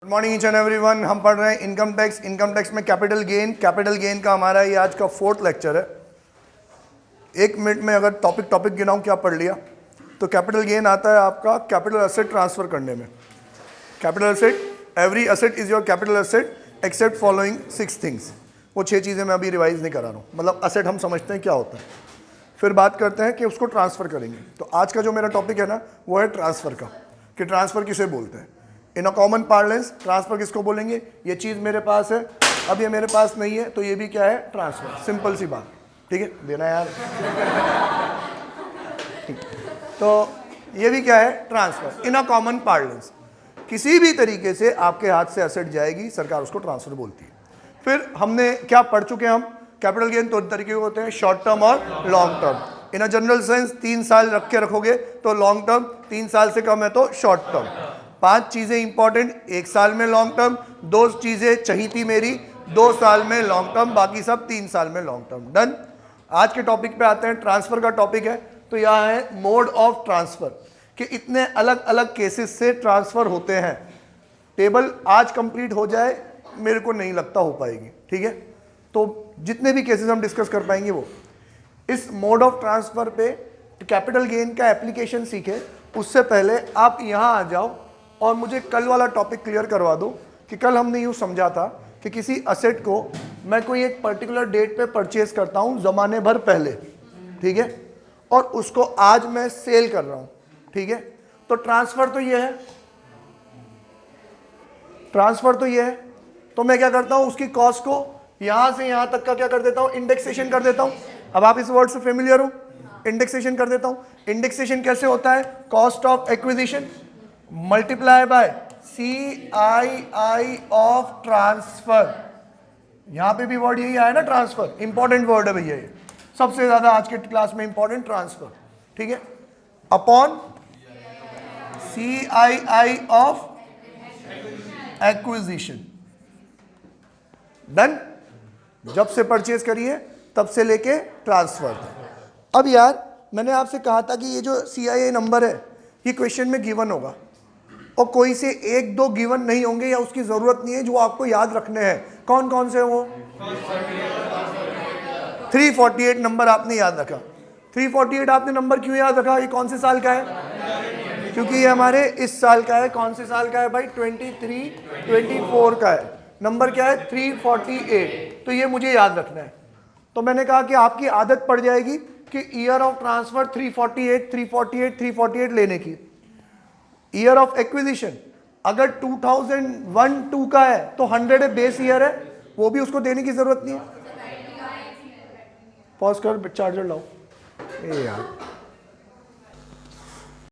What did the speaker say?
Morning each and everyone. हम पढ़ रहे हैं इनकम टैक्स। इनकम टैक्स में कैपिटल गेन का हमारा ये आज का 4th लेक्चर है। 1 मिनट में अगर टॉपिक गिनाऊं क्या पढ़ लिया, तो कैपिटल गेन आता है आपका कैपिटल एसेट ट्रांसफर करने में। Capital asset, every asset is your capital asset except following 6 things. वो 6 चीज़ें मैं अभी रिवाइज नहीं करा रहा हूँ, मतलब एसेट हम समझते हैं क्या होता है, फिर बात करते हैं कि उसको ट्रांसफ़र करेंगे। तो आज का जो मेरा टॉपिक है ना, वो है ट्रांसफ़र का, कि ट्रांसफ़र किसे बोलते हैं। इन अ कॉमन पार्लेंस ट्रांसफ़र किसको बोलेंगे? ये चीज़ मेरे पास है, अब ये मेरे पास नहीं है, तो ये भी क्या है? ट्रांसफ़र। सिंपल सी बात, ठीक है, देना यार। तो ये भी क्या है? Transfer. In a common parlance, किसी भी तरीके से आपके हाथ से एसेट जाएगी, सरकार उसको ट्रांसफ़र बोलती है। फिर हमने क्या पढ़ चुके हैं हम? कैपिटल गेन 2 तरीके के होते हैं, शॉर्ट टर्म और long term. In a general sense 3 साल रख के रखोगे तो लॉन्ग टर्म, 3 साल से कम है तो शॉर्ट टर्म। 5 चीज़ें इंपॉर्टेंट, 1 साल में लॉन्ग टर्म, 2 चीज़ें चाहिए थी मेरी, 2 साल में लॉन्ग टर्म, बाकी सब 3 साल में लॉन्ग टर्म। डन। आज के टॉपिक पे आते हैं। ट्रांसफ़र का टॉपिक है, तो यहाँ है मोड ऑफ ट्रांसफ़र, कि इतने अलग अलग केसेस से ट्रांसफ़र होते हैं। टेबल आज कंप्लीट हो जाए, मेरे को नहीं लगता हो पाएगी, ठीक है। तो जितने भी केसेस हम डिस्कस कर पाएंगे वो इस मोड ऑफ ट्रांसफ़र पे कैपिटल गेन का एप्लीकेशन सीखे। उससे पहले आप यहाँ आ जाओ और मुझे कल वाला टॉपिक क्लियर करवा दो, कि कल हमने यूँ समझा था कि किसी असेट को मैं कोई एक पर्टिकुलर डेट पे परचेज करता हूँ ज़माने भर पहले, ठीक है, और उसको आज मैं सेल कर रहा हूँ, ठीक है। तो ट्रांसफ़र तो ये है, ट्रांसफ़र तो ये है। तो मैं क्या करता हूँ, उसकी कॉस्ट को यहाँ से यहाँ तक का क्या कर देता हूँ? इंडेक्सेशन कर देता हूँ। अब आप इस वर्ड से फेमिलियर हो, इंडेक्सेशन कर देता हूँ। इंडेक्सेशन कैसे होता है? Cost of acquisition multiply by CII of transfer. यहाँ पे भी वर्ड यही आया ना, ट्रांसफर। इंपॉर्टेंट वर्ड है भैया ये, सबसे ज्यादा आज के क्लास में इंपॉर्टेंट, ट्रांसफर, ठीक है। Upon CII of acquisition. Done. जब से परचेज करिए तब से लेके ट्रांसफर। अब यार मैंने आपसे कहा था कि ये जो CII नंबर है ये क्वेश्चन में गिवन होगा, और कोई से 1-2 गिवन नहीं होंगे, या उसकी जरूरत नहीं है, जो आपको याद रखने हैं। कौन कौन से वो? 348 नंबर आपने याद रखा। 348 आपने नंबर क्यों याद रखा? ये कौन से साल का है? क्योंकि ये हमारे इस साल का है। कौन से साल का है भाई? 23-24 का है। नंबर क्या है? 348। तो ये मुझे याद रखना है। तो मैंने कहा कि आपकी आदत पड़ जाएगी कि ईयर ऑफ ट्रांसफर 348 लेने की। ईयर ऑफ एक्विजिशन अगर 2001-2 का है तो 100 बेस ईयर है, वो भी उसको देने की जरूरत नहीं है। पॉज कर, चार्जर लाओ। ए यार